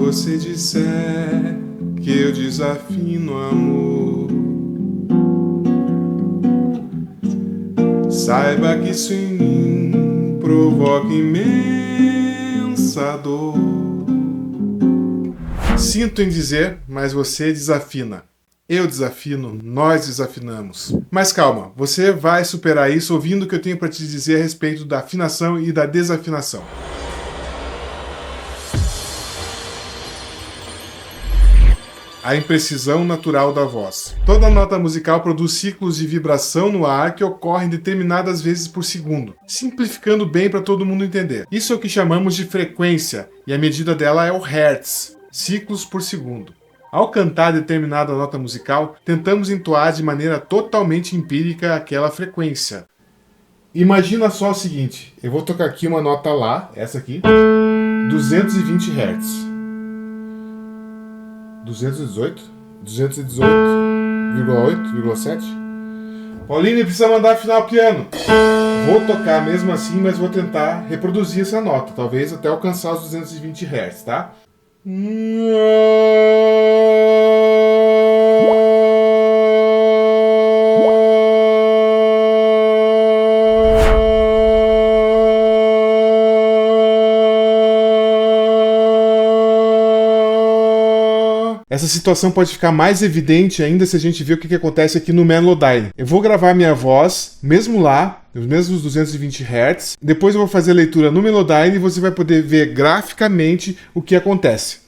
você disser que eu desafino amor, saiba que isso em mim provoca imensa dor. Sinto em dizer, mas você desafina. Eu desafino, nós desafinamos. Mas calma, você vai superar isso ouvindo o que eu tenho para te dizer a respeito da afinação e da desafinação. A imprecisão natural da voz. Toda nota musical produz ciclos de vibração no ar que ocorrem determinadas vezes por segundo, simplificando bem para todo mundo entender. Isso é o que chamamos de frequência, e a medida dela é o hertz, ciclos por segundo. Ao cantar determinada nota musical, tentamos entoar de maneira totalmente empírica aquela frequência. Imagina só o seguinte, eu vou tocar aqui uma nota Lá, essa aqui, 220 Hz. 218, 218,8,7. Pauline, precisa mandar afinar o piano. Vou tocar mesmo assim, mas vou tentar reproduzir essa nota, talvez até alcançar os 220 Hz, tá? Essa situação pode ficar mais evidente ainda se a gente ver o que acontece aqui no Melodyne. Eu vou gravar minha voz, mesmo lá, nos mesmos 220 Hz. Depois eu vou fazer a leitura no Melodyne e você vai poder ver graficamente o que acontece.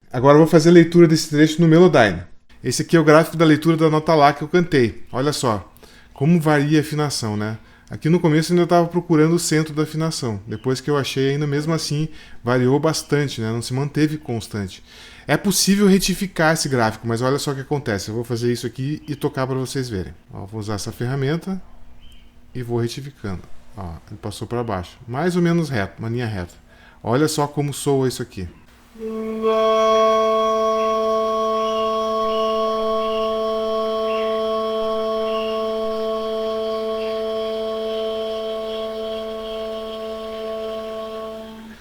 Agora eu vou fazer a leitura desse trecho no Melodyne. Esse aqui é o gráfico da leitura da nota Lá que eu cantei. Olha só, como varia a afinação, né? Aqui no começo eu ainda estava procurando o centro da afinação. Depois que eu achei, ainda mesmo assim, variou bastante, né? Não se manteve constante. É possível retificar esse gráfico, mas olha só o que acontece. Eu vou fazer isso aqui e tocar para vocês verem. Ó, vou usar essa ferramenta e vou retificando. Ó, ele passou para baixo. Mais ou menos reto, uma linha reta. Olha só como soa isso aqui.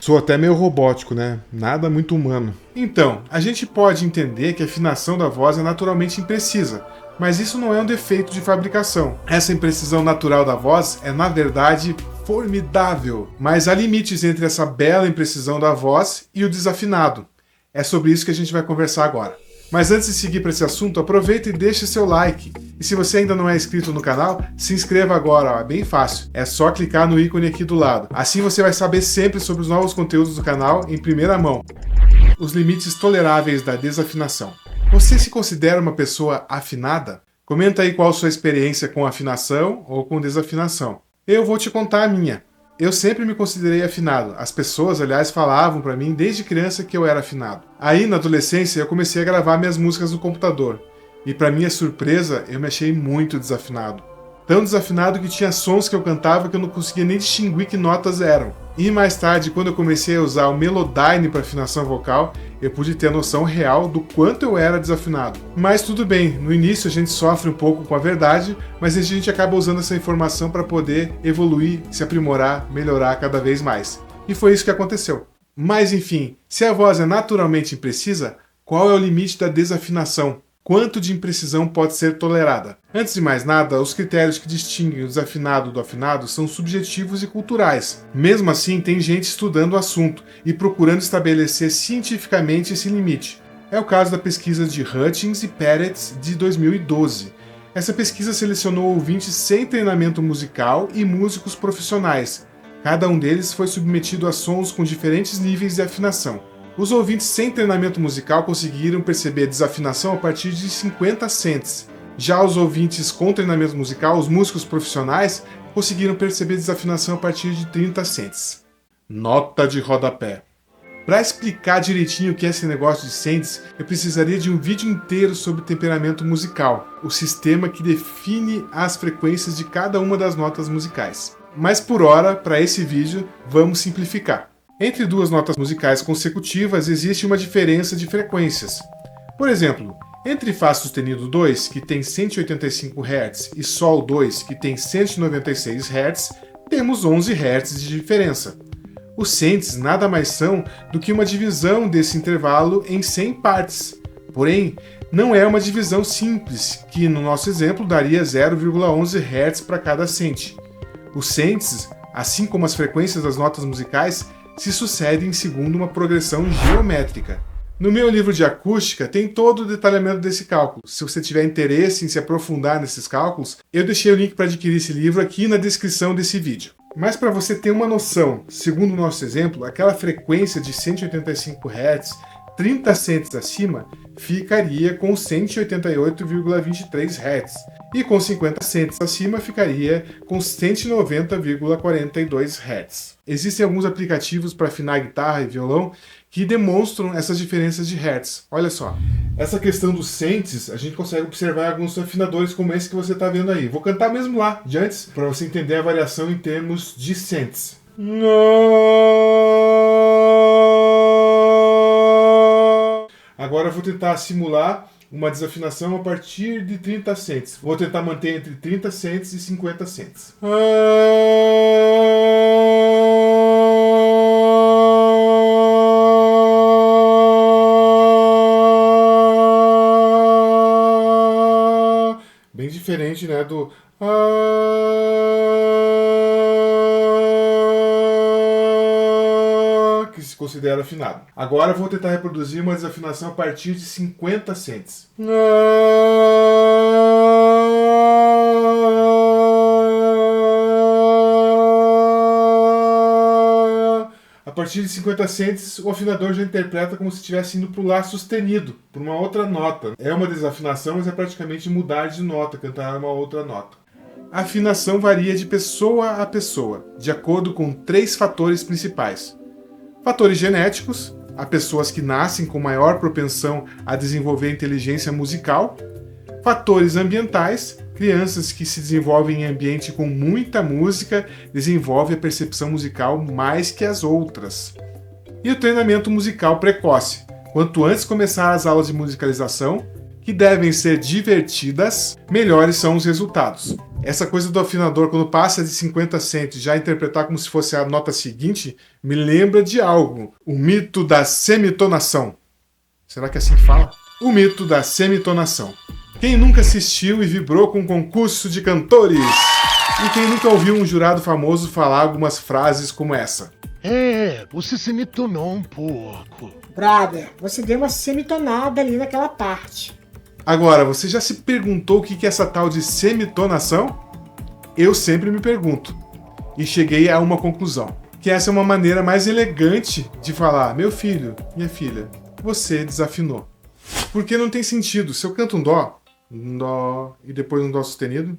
Sou até meio robótico, né? Nada muito humano. Então, a gente pode entender que a afinação da voz é naturalmente imprecisa, mas isso não é um defeito de fabricação. Essa imprecisão natural da voz é, na verdade, formidável. Mas há limites entre essa bela imprecisão da voz e o desafinado. É sobre isso que a gente vai conversar agora. Mas antes de seguir para esse assunto, aproveita e deixa seu like. E se você ainda não é inscrito no canal, se inscreva agora, ó, é bem fácil. É só clicar no ícone aqui do lado. Assim você vai saber sempre sobre os novos conteúdos do canal em primeira mão. Os limites toleráveis da desafinação. Você se considera uma pessoa afinada? Comenta aí qual a sua experiência com afinação ou com desafinação. Eu vou te contar a minha. Eu sempre me considerei afinado. As pessoas, aliás, falavam pra mim desde criança que eu era afinado. Aí, na adolescência, eu comecei a gravar minhas músicas no computador. E pra minha surpresa, eu me achei muito desafinado. Tão desafinado que tinha sons que eu cantava que eu não conseguia nem distinguir que notas eram. E mais tarde, quando eu comecei a usar o Melodyne para afinação vocal, eu pude ter a noção real do quanto eu era desafinado. Mas tudo bem, no início a gente sofre um pouco com a verdade, mas a gente acaba usando essa informação para poder evoluir, se aprimorar, melhorar cada vez mais. E foi isso que aconteceu. Mas enfim, se a voz é naturalmente imprecisa, qual é o limite da desafinação? Quanto de imprecisão pode ser tolerada? Antes de mais nada, os critérios que distinguem o desafinado do afinado são subjetivos e culturais. Mesmo assim, tem gente estudando o assunto e procurando estabelecer cientificamente esse limite. É o caso da pesquisa de Hutchins e Peretz de 2012. Essa pesquisa selecionou ouvintes sem treinamento musical e músicos profissionais. Cada um deles foi submetido a sons com diferentes níveis de afinação. Os ouvintes sem treinamento musical conseguiram perceber a desafinação a partir de 50 cents. Já os ouvintes com treinamento musical, os músicos profissionais, conseguiram perceber desafinação a partir de 30 cents. Nota de rodapé. Para explicar direitinho o que é esse negócio de cents, eu precisaria de um vídeo inteiro sobre temperamento musical, o sistema que define as frequências de cada uma das notas musicais. Mas por hora, para esse vídeo, vamos simplificar. Entre duas notas musicais consecutivas existe uma diferença de frequências. Por exemplo, entre Fá sustenido 2, que tem 185 Hz, e Sol 2, que tem 196 Hz, temos 11 Hz de diferença. Os cents nada mais são do que uma divisão desse intervalo em 100 partes. Porém, não é uma divisão simples, que no nosso exemplo daria 0,11 Hz para cada cent. Os cents, assim como as frequências das notas musicais, se sucedem segundo uma progressão geométrica. No meu livro de acústica tem todo o detalhamento desse cálculo. Se você tiver interesse em se aprofundar nesses cálculos, eu deixei o link para adquirir esse livro aqui na descrição desse vídeo. Mas para você ter uma noção, segundo o nosso exemplo, aquela frequência de 185 Hz, 30 cents acima, ficaria com 188,23 Hz. E com 50 cents acima, ficaria com 190,42 Hz. Existem alguns aplicativos para afinar guitarra e violão que demonstram essas diferenças de Hertz. Olha só, essa questão dos cents, a gente consegue observar alguns afinadores como esse que você está vendo aí. Vou cantar mesmo lá, de antes, para você entender a variação em termos de cents. Agora eu vou tentar simular uma desafinação a partir de 30 cents. Vou tentar manter entre 30 cents e 50 cents. Bem diferente, né, do que se considera afinado. Agora eu vou tentar reproduzir uma desafinação a partir de 50 cents. A partir de 50 cents, o afinador já interpreta como se estivesse indo para o Lá sustenido, para uma outra nota. É uma desafinação, mas é praticamente mudar de nota, cantar uma outra nota. A afinação varia de pessoa a pessoa, de acordo com 3 fatores principais. Fatores genéticos, há pessoas que nascem com maior propensão a desenvolver inteligência musical. Fatores ambientais, crianças que se desenvolvem em ambiente com muita música desenvolvem a percepção musical mais que as outras. E o treinamento musical precoce. Quanto antes começar as aulas de musicalização, que devem ser divertidas, melhores são os resultados. Essa coisa do afinador, quando passa de 50 cents, já interpretar como se fosse a nota seguinte, me lembra de algo. O mito da semitonação. Será que é assim que fala? O mito da semitonação. Quem nunca assistiu e vibrou com um concurso de cantores? E quem nunca ouviu um jurado famoso falar algumas frases como essa? Você semitonou um pouco. Brother, você deu uma semitonada ali naquela parte. Agora, você já se perguntou o que é essa tal de semitonação? Eu sempre me pergunto. E cheguei a uma conclusão. Que essa é uma maneira mais elegante de falar: meu filho, minha filha, você desafinou. Porque não tem sentido. Se eu canto um dó, e depois um dó sustenido,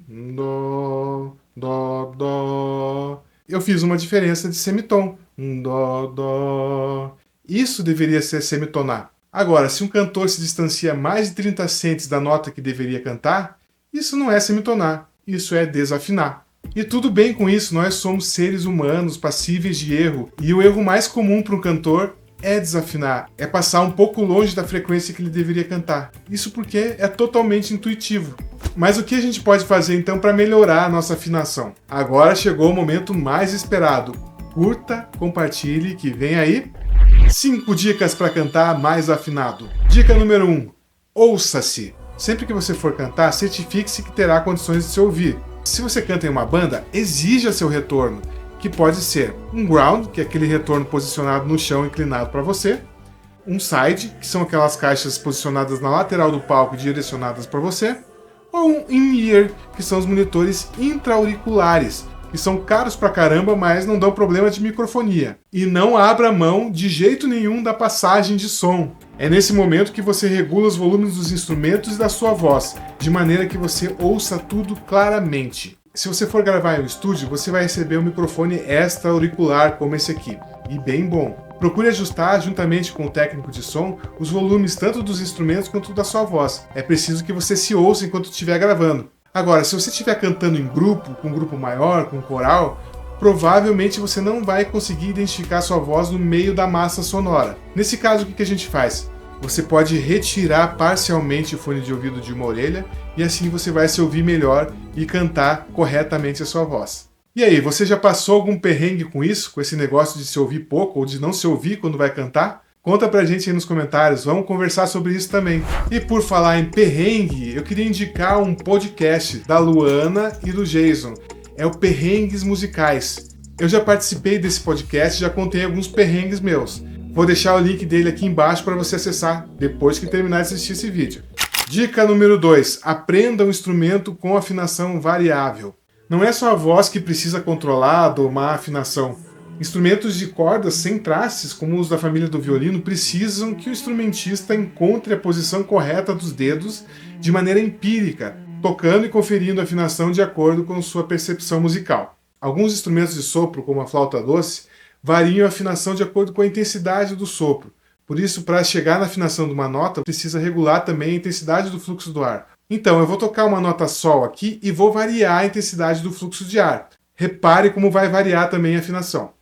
dó, eu fiz uma diferença de semitom. Dó. Isso deveria ser semitonar. Agora, se um cantor se distancia mais de 30 cents da nota que deveria cantar, isso não é semitonar, isso é desafinar. E tudo bem com isso, nós somos seres humanos passíveis de erro, e o erro mais comum para um cantor é desafinar, é passar um pouco longe da frequência que ele deveria cantar. Isso porque é totalmente intuitivo. Mas o que a gente pode fazer então para melhorar a nossa afinação? Agora chegou o momento mais esperado. Curta, compartilhe, que vem aí 5 dicas para cantar mais afinado. Dica número 1. Ouça-se. Sempre que você for cantar, certifique-se que terá condições de se ouvir. Se você canta em uma banda, exija seu retorno, que pode ser um ground, que é aquele retorno posicionado no chão inclinado para você, um side, que são aquelas caixas posicionadas na lateral do palco e direcionadas para você, ou um in-ear, que são os monitores intra-auriculares, que são caros pra caramba, mas não dão problema de microfonia. E não abra mão de jeito nenhum da passagem de som. É nesse momento que você regula os volumes dos instrumentos e da sua voz, de maneira que você ouça tudo claramente. Se você for gravar em um estúdio, você vai receber um microfone extra-auricular como esse aqui, e bem bom. Procure ajustar, juntamente com o técnico de som, os volumes tanto dos instrumentos quanto da sua voz. É preciso que você se ouça enquanto estiver gravando. Agora, se você estiver cantando em grupo, com um grupo maior, com um coral, provavelmente você não vai conseguir identificar sua voz no meio da massa sonora. Nesse caso, o que a gente faz? Você pode retirar parcialmente o fone de ouvido de uma orelha e assim você vai se ouvir melhor e cantar corretamente a sua voz. E aí, você já passou algum perrengue com isso? Com esse negócio de se ouvir pouco ou de não se ouvir quando vai cantar? Conta pra gente aí nos comentários, vamos conversar sobre isso também. E por falar em perrengue, eu queria indicar um podcast da Luana e do Jason. É o Perrengues Musicais. Eu já participei desse podcast, já contei alguns perrengues meus. Vou deixar o link dele aqui embaixo para você acessar depois que terminar de assistir esse vídeo. Dica número 2. Aprenda um instrumento com afinação variável. Não é só a voz que precisa controlar, domar a afinação. Instrumentos de cordas sem trastes, como os da família do violino, precisam que o instrumentista encontre a posição correta dos dedos de maneira empírica, tocando e conferindo a afinação de acordo com sua percepção musical. Alguns instrumentos de sopro, como a flauta doce, variam a afinação de acordo com a intensidade do sopro. Por isso, para chegar na afinação de uma nota, precisa regular também a intensidade do fluxo do ar. Então, eu vou tocar uma nota Sol aqui e vou variar a intensidade do fluxo de ar. Repare como vai variar também a afinação.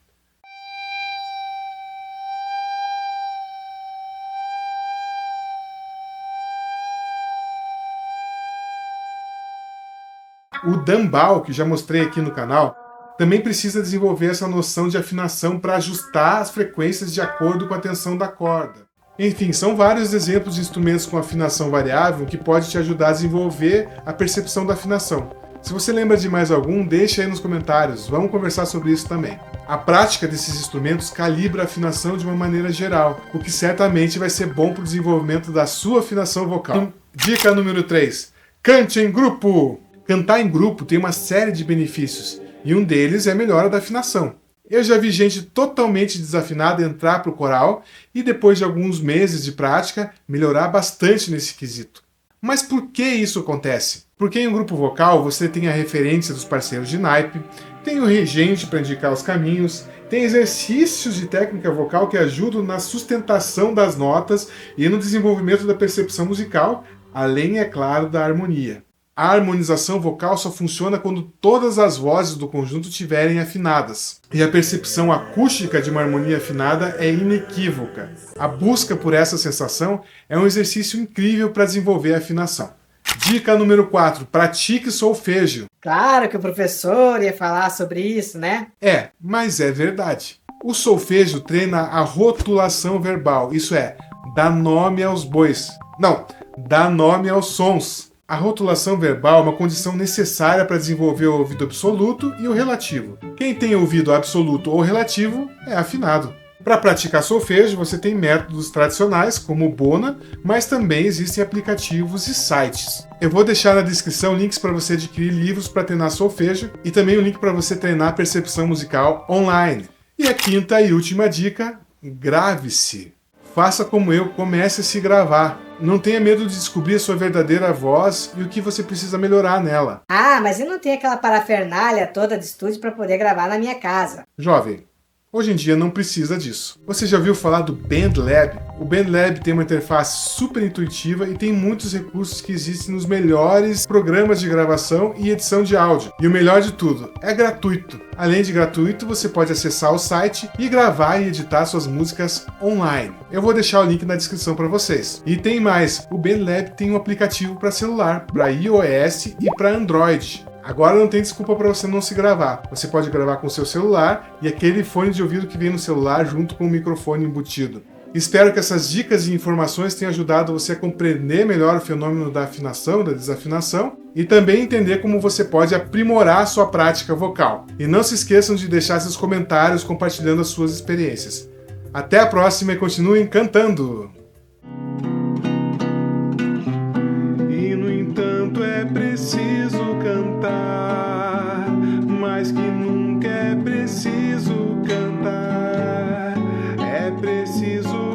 O Dambal, que já mostrei aqui no canal, também precisa desenvolver essa noção de afinação para ajustar as frequências de acordo com a tensão da corda. Enfim, são vários exemplos de instrumentos com afinação variável que pode te ajudar a desenvolver a percepção da afinação. Se você lembra de mais algum, deixa aí nos comentários, vamos conversar sobre isso também. A prática desses instrumentos calibra a afinação de uma maneira geral, o que certamente vai ser bom para o desenvolvimento da sua afinação vocal. Dica número 3. Cante em grupo! Cantar em grupo tem uma série de benefícios, e um deles é a melhora da afinação. Eu já vi gente totalmente desafinada entrar para o coral e depois de alguns meses de prática melhorar bastante nesse quesito. Mas por que isso acontece? Porque em um grupo vocal você tem a referência dos parceiros de naipe, tem o regente para indicar os caminhos, tem exercícios de técnica vocal que ajudam na sustentação das notas e no desenvolvimento da percepção musical, além, é claro, da harmonia. A harmonização vocal só funciona quando todas as vozes do conjunto estiverem afinadas. E a percepção acústica de uma harmonia afinada é inequívoca. A busca por essa sensação é um exercício incrível para desenvolver a afinação. Dica número 4. Pratique solfejo. Claro que o professor ia falar sobre isso, né? Mas é verdade. O solfejo treina a rotulação verbal, isso é, dá nome aos bois. Não, dá nome aos sons. A rotulação verbal é uma condição necessária para desenvolver o ouvido absoluto e o relativo. Quem tem ouvido absoluto ou relativo é afinado. Para praticar solfejo, você tem métodos tradicionais, como o Bona, mas também existem aplicativos e sites. Eu vou deixar na descrição links para você adquirir livros para treinar solfejo e também um link para você treinar a percepção musical online. E a quinta e última dica, grave-se. Faça como eu, comece a se gravar. Não tenha medo de descobrir a sua verdadeira voz e o que você precisa melhorar nela. Ah, mas eu não tenho aquela parafernália toda de estúdio para poder gravar na minha casa. Jovem, hoje em dia não precisa disso. Você já ouviu falar do BandLab? O BandLab tem uma interface super intuitiva e tem muitos recursos que existem nos melhores programas de gravação e edição de áudio. E o melhor de tudo, é gratuito. Além de gratuito, você pode acessar o site e gravar e editar suas músicas online. Eu vou deixar o link na descrição para vocês. E tem mais, o BandLab tem um aplicativo para celular, para iOS e para Android. Agora não tem desculpa para você não se gravar. Você pode gravar com o seu celular e aquele fone de ouvido que vem no celular junto com o microfone embutido. Espero que essas dicas e informações tenham ajudado você a compreender melhor o fenômeno da afinação e da desafinação e também entender como você pode aprimorar a sua prática vocal. E não se esqueçam de deixar seus comentários compartilhando as suas experiências. Até a próxima e continuem cantando! E no entanto é preciso cantar, mais que nunca é preciso cantar, é preciso